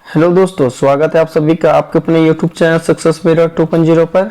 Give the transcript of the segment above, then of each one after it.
Hello दोस्तों, स्वागत है आप सभी का आपके अपने यूट्यूब चैनल सक्सेस मेरर 2.0 पर।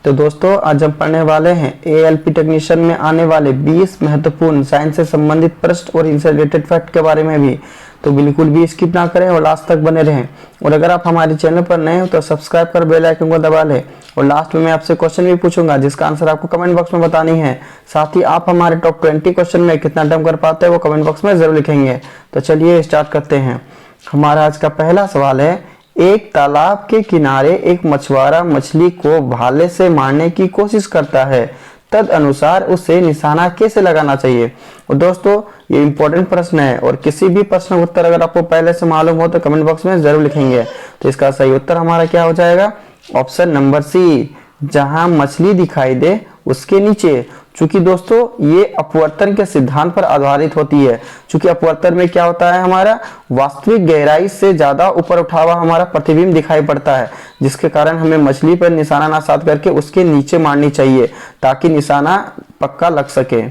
तो दोस्तों, आज हम पढ़ने वाले हैं एएलपी टेक्नीशियन में आने वाले 20 महत्वपूर्ण साइंस से संबंधित प्रश्न और इनसे रिलेटेड फैक्ट के बारे में भी। तो बिल्कुल भी स्किप ना करें और लास्ट तक बने रहें। और अगर आप हमारे चैनल पर नए हो तो सब्सक्राइब कर बेल आइकन को दबा लें। और लास्ट में मैं आपसे क्वेश्चन भी पूछूंगा जिसका आंसर आपको कमेंट बॉक्स में बतानी है। साथ ही आप हमारे टॉप 20 क्वेश्चन में कितना अटेम्प्ट कर पाते हैं वो कमेंट बॉक्स में जरूर लिखेंगे। तो चलिए स्टार्ट करते हैं। हमारा आज का पहला सवाल है, एक तालाब के किनारे एक मछुआरा मछली को भाले से मारने की कोशिश करता है, तद अनुसार उसे निशाना कैसे लगाना चाहिए। और दोस्तों, ये इंपॉर्टेंट प्रश्न है और किसी भी प्रश्न का उत्तर अगर आपको पहले से मालूम हो तो कमेंट बॉक्स में जरूर लिखेंगे। तो इसका सही उत्तर हमारा क्या हो जाएगा? ऑप्शन नंबर सी, जहां मछली दिखाई दे उसके नीचे। चूंकि दोस्तों ये अपवर्तन के सिद्धांत पर आधारित होती है। चूंकि अपवर्तन में क्या होता है, हमारा वास्तविक गहराई से ज्यादा ऊपर उठा हुआ हमारा प्रतिबिंब दिखाई पड़ता है, जिसके कारण हमें मछली पर निशाना ना साध करके उसके नीचे मारनी चाहिए ताकि निशाना पक्का लग सके।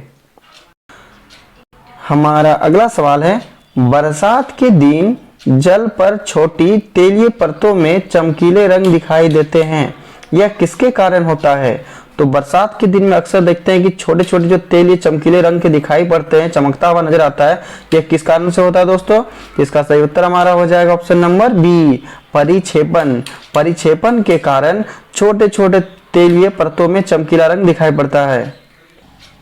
हमारा अगला सवाल है, बरसात के दिन जल पर छोटी तेलीय परतों में चमकीले रंग दिखाई देते हैं, यह किसके कारण होता है? तो बरसात के दिन में अक्सर देखते हैं कि छोटे छोटे जो तेलीय चमकीले रंग के दिखाई पड़ते हैं, चमकता हुआ नजर आता है। यह किस कारण से होता है दोस्तों? इसका सही उत्तर हमारा हो जाएगा ऑप्शन नंबर बी, परिक्षेपण। परिक्षेपण के कारण छोटे छोटे तेलीय परतों में चमकीला रंग दिखाई पड़ता है।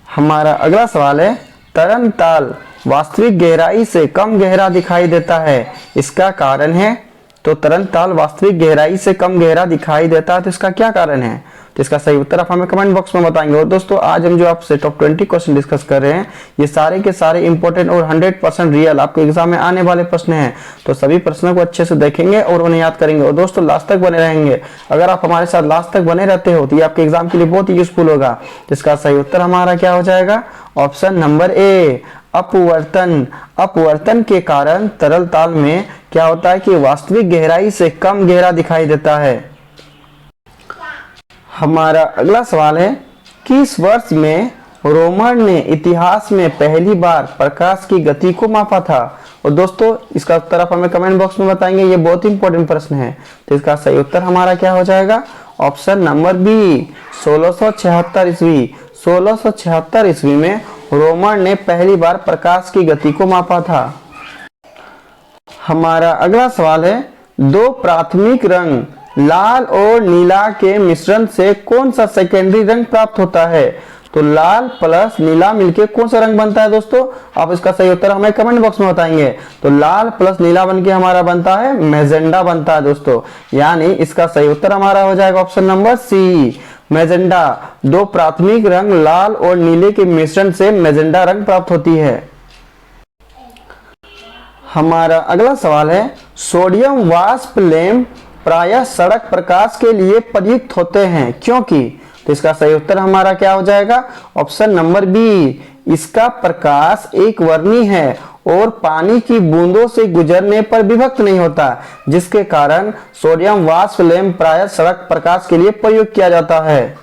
हमारा अगला सवाल है, तरन ताल वास्तविक गहराई से कम गहरा दिखाई देता है, इसका कारण है? तो तरन ताल वास्तविक गहराई से कम गहरा दिखाई देता है, तो इसका क्या कारण है? तो इसका सही उत्तर आप हमें कमेंट बॉक्स में बताएंगे। और दोस्तों, आज हम जो आपसे टॉप 20 क्वेश्चन डिस्कस कर रहे हैं, ये सारे के सारे इंपॉर्टेंट और 100% रियल आपके एग्जाम में आने वाले प्रश्न हैं। तो सभी प्रश्नों को अच्छे से देखेंगे और उन्हें याद करेंगे। और दोस्तों, लास्ट तक बने रहेंगे। अगर आप हमारे साथ लास्ट तक बने रहते हो तो ये आपके एग्जाम के लिए बहुत ही यूजफुल होगा। इसका सही उत्तर हमारा क्या हो जाएगा? ऑप्शन नंबर ए, अपवर्तन। अपवर्तन के कारण तरल ताल में क्या होता है कि वास्तविक गहराई से कम गहरा दिखाई देता है। हमारा अगला सवाल है, किस वर्ष में रोमर ने इतिहास में पहली बार प्रकाश की गति को मापा था? और दोस्तों, इसका उत्तर आप हमें कमेंट बॉक्स में बताएंगे। ये बहुत ही इंपॉर्टेंट प्रश्न है। तो इसका सही उत्तर हमारा क्या हो जाएगा? ऑप्शन नंबर बी, 1676 ईस्वी। 1676 ईस्वी में रोमर ने पहली बार प्रकाश की गति को मापा था। हमारा अगला सवाल है, दो प्राथमिक रंग लाल और नीला के मिश्रण से कौन सा सेकेंडरी रंग प्राप्त होता है? तो लाल प्लस नीला मिलके कौन सा रंग बनता है दोस्तों? आप इसका सही उत्तर हमें कमेंट बॉक्स में बताएंगे। तो लाल प्लस नीला बनके हमारा बनता है मैजेंडा बनता है दोस्तों। यानी इसका सही उत्तर हमारा हो जाएगा ऑप्शन नंबर सी, मैजेंडा। दो प्राथमिक रंग लाल और नीले के मिश्रण से मैजेंडा रंग प्राप्त होती है। हमारा अगला सवाल है, सोडियम वाष्प लैंप प्रायः सड़क प्रकाश के लिए प्रयुक्त होते हैं, क्योंकि? तो इसका सही उत्तर हमारा क्या हो जाएगा? ऑप्शन नंबर बी, इसका प्रकाश एक वर्णी है और पानी की बूंदों से गुजरने पर विभक्त नहीं होता, जिसके कारण सोडियम वाष्प लैंप प्रायः सड़क प्रकाश के लिए प्रयोग किया जाता है।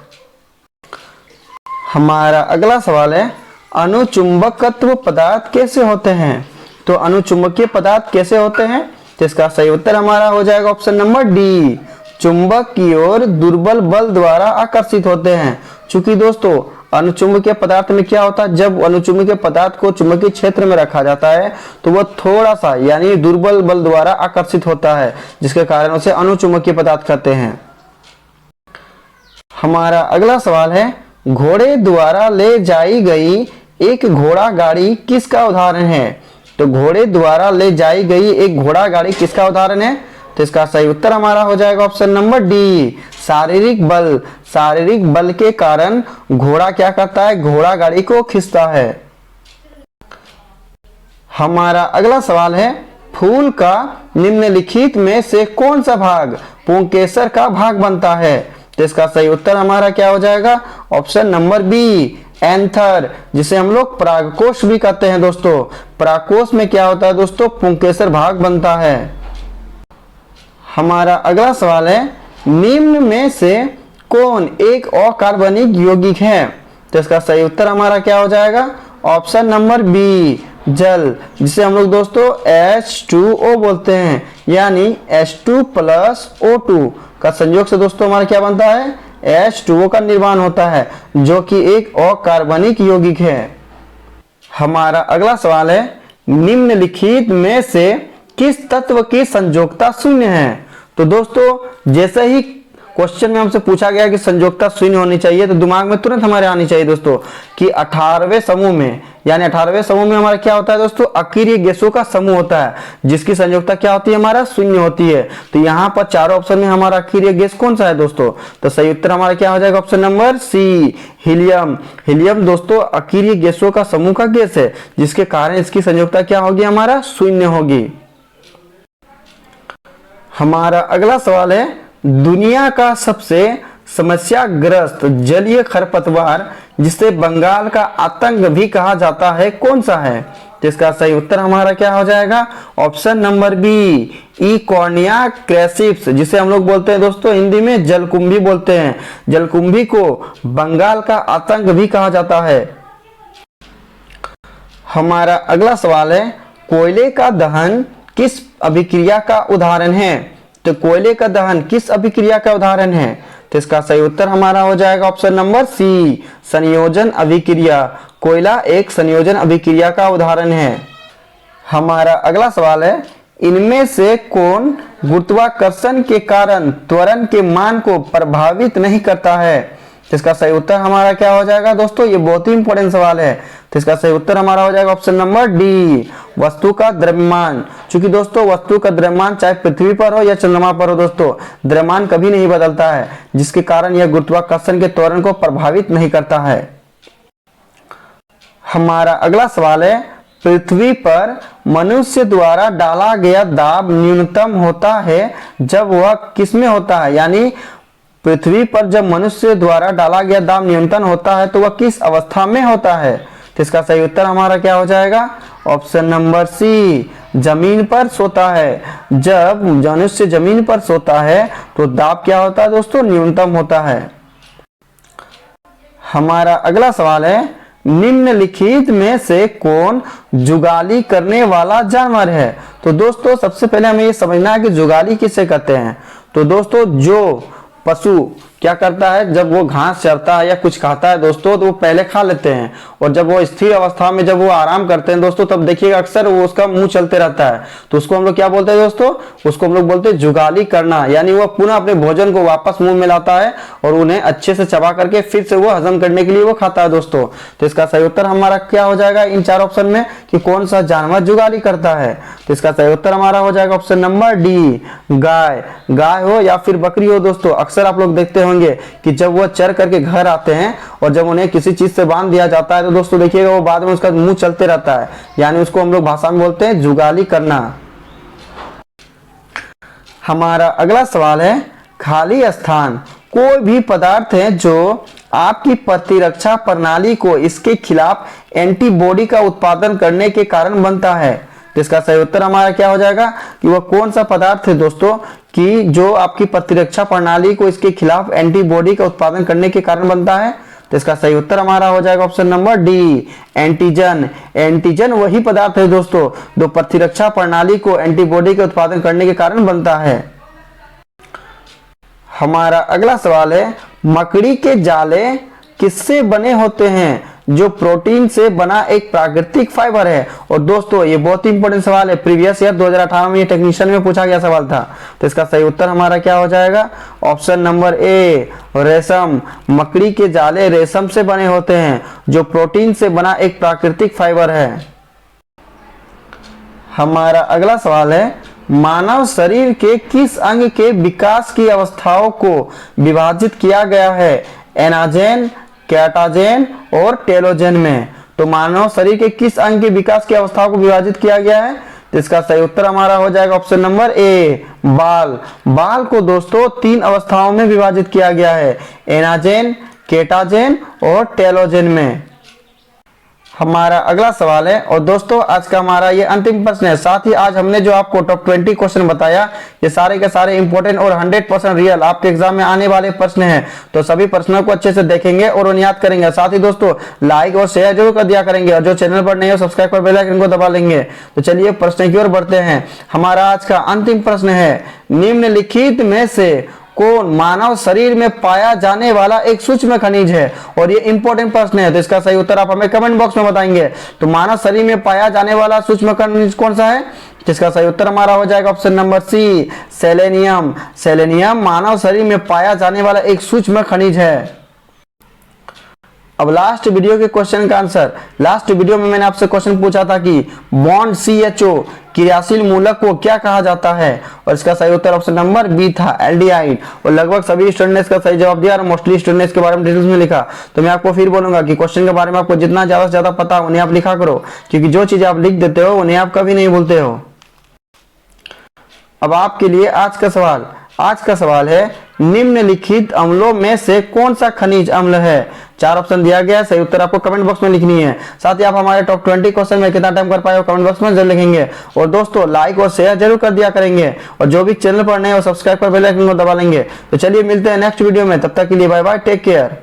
हमारा अगला सवाल है, अणुचुंबकत्व पदार्थ कैसे होते हैं? तो अणुचुंबकीय पदार्थ कैसे होते हैं? तो इसका सही उत्तर हमारा हो जाएगा ऑप्शन नंबर डी, चुंबक की ओर दुर्बल बल द्वारा आकर्षित होते हैं। चूंकि दोस्तों, अणुचुंबकीय पदार्थ में क्या होता है, जब अणुचुंबकीय पदार्थ को चुंबकीय क्षेत्र में रखा जाता है तो वह थोड़ा सा यानी दुर्बल बल द्वारा आकर्षित होता है, जिसके कारण उसे अणुचुंबकीय पदार्थ कहते हैं। हमारा अगला सवाल है, घोड़े द्वारा ले जाई गई एक घोड़ा गाड़ी किसका उदाहरण है? तो घोड़े द्वारा ले जाई गई एक घोड़ा गाड़ी किसका उदाहरण है? तो इसका सही उत्तर हमारा हो जाएगा ऑप्शन नंबर डी, शारीरिक बल। शारीरिक बल के कारण घोड़ा क्या करता है? घोड़ा गाड़ी को खींचता है। हमारा अगला सवाल है, फूल का निम्नलिखित में से कौन सा भाग पुंकेसर का भाग बनता है? तो इसका सही उत्तर हमारा क्या हो जाएगा? ऑप्शन नंबर बी, एंथर, जिसे हम लोग परागकोश भी कहते हैं दोस्तों। परागकोश में क्या होता है दोस्तों? पुंकेसर भाग बनता है। हमारा अगला सवाल है, निम्न में से कौन एक अकार्बनिक यौगिक है? तो इसका सही उत्तर हमारा क्या हो जाएगा? ऑप्शन नंबर बी, जल, जिसे हम लोग दोस्तों H2O बोलते हैं, यानी H2 प्लस O2 का संयोग से दोस्तों हमारा क्या बनता है, H2O का निर्माण होता है, जो कि एक अकार्बनिक यौगिक है। हमारा अगला सवाल है, निम्नलिखित में से किस तत्व की संयोजकता शून्य है। तो दोस्तों जैसे ही क्वेश्चन में हमसे पूछा गया कि संयोजकता शून्य होनी चाहिए, तो दिमाग में तुरंत हमारे आनी चाहिए दोस्तों कि 18वें समूह में, यानी 18वें समूह में हमारा क्या होता है दोस्तों, अकीय गैसों का समूह होता है, जिसकी संयोजकता क्या होती है, हमारा शून्य होती है। तो यहाँ पर चारों ऑप्शन में हमारा अकीय गैस कौन सा है दोस्तों, तो सही उत्तर हमारा क्या हो जाएगा, option number C, helium. Helium दोस्तों अकीय गैसों का समूह का गैस है, जिसके कारण इसकी संयोजकता क्या होगी, हमारा शून्य होगी। हमारा अगला सवाल है, दुनिया का सबसे समस्याग्रस्त जलीय खरपतवार, जिसे बंगाल का आतंक भी कहा जाता है, कौन सा है। तो इसका सही उत्तर हमारा क्या हो जाएगा, ऑप्शन नंबर बी, इकॉर्निया क्रैसिप्स, जिसे हम लोग बोलते हैं दोस्तों हिंदी में जलकुंभी बोलते हैं। जलकुंभी को बंगाल का आतंक भी कहा जाता है। हमारा अगला सवाल है, कोयले का दहन किस अभिक्रिया का उदाहरण है। तो कोयले का दहन किस अभिक्रिया का उदाहरण है। तो इसका सही उत्तर हमारा हो जाएगा ऑप्शन नंबर सी, संयोजन अभिक्रिया। कोयला एक संयोजन अभिक्रिया का उदाहरण है। हमारा अगला सवाल है, इनमें से कौन गुरुत्वाकर्षण के कारण त्वरण के मान को प्रभावित नहीं करता है। तो इसका सही उत्तर हमारा क्या हो जाएगा दोस्तों, ये बहुत ही इंपॉर्टेंट सवाल है। तो इसका सही उत्तर हमारा हो जाएगा ऑप्शन नंबर डी, वस्तु का द्रव्यमान। क्योंकि दोस्तों वस्तु का द्रव्यमान चाहे पृथ्वी पर हो या चंद्रमा पर हो दोस्तों, द्रव्यमान कभी नहीं बदलता है, जिसके कारण यह गुरुत्वाकर्षण के त्वरण को प्रभावित नहीं करता है। हमारा अगला सवाल है, पृथ्वी पर मनुष्य द्वारा डाला गया दाब न्यूनतम होता है जब वह किसमें होता है, यानी पृथ्वी पर जब मनुष्य द्वारा डाला गया दाब न्यूनतम होता है तो वह किस अवस्था में होता है। तो इसका सही उत्तर हमारा क्या हो जाएगा, ऑप्शन नंबर सी, जमीन पर सोता है। जब मनुष्य जमीन पर सोता है तो दाब क्या होता है दोस्तों, न्यूनतम होता है। हमारा अगला सवाल है, निम्नलिखित में से कौन जुगाली करने वाला जानवर है। तो दोस्तों सबसे पहले हमें ये समझना है कि जुगाली किसे कहते हैं। तो दोस्तों जो पशु क्या करता है, जब वो घास चरता है या कुछ खाता है दोस्तों, तो वो पहले खा लेते हैं, और जब वो स्थिर अवस्था में जब वो आराम करते हैं दोस्तों, तब देखिएगा अक्सर वो उसका मुंह चलते रहता है। तो उसको हम लोग क्या बोलते हैं दोस्तों, उसको हम लोग बोलते हैं जुगाली करना, यानी वो पुनः अपने भोजन को वापस मुंह में लाता है और उन्हें अच्छे से चबा करके फिर से वो हजम करने के लिए वो खाता है दोस्तों। तो इसका सही उत्तर हमारा क्या हो जाएगा इन चार ऑप्शन में कि कौन सा जानवर जुगाली करता है। तो इसका सही उत्तर हमारा हो जाएगा ऑप्शन नंबर डी, गाय। गाय हो या फिर बकरी हो दोस्तों, अक्सर आप लोग देखते होंगे कि जब वह चर करके घर आते हैं और जब उन्हें किसी चीज से बांध दिया जाता है तो दोस्तों देखिएगा वो बाद में उसका मुंह चलते रहता है, यानी उसको हम लोग भाषा में बोलते हैं जुगाली करना। हमारा अगला सवाल है, खाली स्थान कोई भी पदार्थ है जो आपकी प्रतिरक्षा प्रणाली को इसके खिलाफ एंटीबॉडी का उत्पादन करने के कारण बनता है। तो इसका सही उत्तर हमारा क्या हो जाएगा कि वह कौन सा पदार्थ है दोस्तों कि जो आपकी प्रतिरक्षा प्रणाली को इसके खिलाफ एंटीबॉडी का उत्पादन करने के कारण बनता है। तो इसका सही उत्तर हमारा हो जाएगा option number D, antigen. Antigen वही पदार्थ है दोस्तों जो प्रतिरक्षा प्रणाली को एंटीबॉडी के उत्पादन करने के कारण बनता है। हमारा अगला सवाल है, मकड़ी के जाले किससे बने होते हैं, जो प्रोटीन से बना एक प्राकृतिक फाइबर है। और दोस्तों ये बहुत ही इंपॉर्टेंट सवाल है, प्रीवियस ईयर 2018 में ये टेक्नीशियन में पूछा गया सवाल था। तो इसका सही उत्तर हमारा क्या हो जाएगा, ऑप्शन नंबर ए, रेशम। मकड़ी के जाले रेशम से बने होते हैं, जो प्रोटीन से बना एक प्राकृतिक फाइबर है। हमारा अगला सवाल है, मानव शरीर के किस अंग के विकास की अवस्थाओं को विभाजित किया गया है, एनाजेन, कैटाजेन और टेलोजेन में। तो मानव शरीर के किस अंग के विकास की अवस्थाओं को विभाजित किया गया है। तो इसका सही उत्तर हमारा हो जाएगा ऑप्शन नंबर ए, बाल। बाल को दोस्तों 3 अवस्थाओं में विभाजित किया गया है, एनाजेन, कैटाजेन और टेलोजेन में। हमारा अगला सवाल है, और दोस्तों आज का हमारा ये अंतिम प्रश्न है। साथ ही आज हमने जो आपको टॉप 20 क्वेश्चन बताया, ये सारे के सारे इंपॉर्टेंट और 100% रियल आपके एग्जाम में आने वाले प्रश्न हैं। तो सभी प्रश्नों को अच्छे से देखेंगे और उन्हें याद करेंगे। साथ ही दोस्तों लाइक और शेयर जरूर कर दिया करेंगे, और जो चैनल पर नहीं हो सब्सक्राइब कर बेल आइकन को दबा लेंगे। तो चलिए प्रश्न की ओर बढ़ते हैं। हमारा आज का अंतिम प्रश्न है, निम्नलिखित में से कौन मानव शरीर में पाया जाने वाला एक सूक्ष्म खनिज है? और ये इंपॉर्टेंट प्रश्न है, तो इसका सही उत्तर आप हमें कमेंट बॉक्स में बताएंगे। तो मानव शरीर में पाया जाने वाला सूक्ष्म खनिज कौन सा है? जिसका सही उत्तर हमारा हो जाएगा option number C, selenium. Selenium मानव शरीर में पाया जाने वाला एक सूक्ष्म खनिज है। अब लास्ट वीडियो के क्वेश्चन का आंसर। लास्ट वीडियो में मैंने आपसे क्वेश्चन पूछा था कि बॉन्ड CHO क्रियाशील मूलक को क्या कहा जाता है, और इसका सही उत्तर ऑप्शन नंबर बी था, एल्डिहाइड। और लगभग सभी स्टूडेंट ने इसका सही जवाब दिया और मोस्टली स्टूडेंट ने इसके बारे में डिटेल्स में लिखा। तो मैं आपको फिर बोलूंगा कि क्वेश्चन के बारे में आपको जितना ज्यादा से ज्यादा पता उन्हें आप लिखा करो, क्योंकि जो चीजें आप लिख देते हो उन्हें आप कभी नहीं भूलते हो। अब आपके लिए आज का सवाल। आज का सवाल है, निम्नलिखित अम्लों में से कौन सा खनिज अम्ल है? 4 ऑप्शन दिया गया है, सही उत्तर आपको कमेंट बॉक्स में लिखनी है। साथ ही आप हमारे टॉप 20 क्वेश्चन में कितना टाइम कर पाए हो कमेंट बॉक्स में जरूर लिखेंगे। और दोस्तों लाइक और शेयर जरूर कर दिया करेंगे, और जो भी चैनल पर नए हो सब्सक्राइब कर बेल आइकन को दबा लेंगे। तो चलिए मिलते हैं नेक्स्ट वीडियो में, तब तक के लिए बाय बाय, टेक केयर।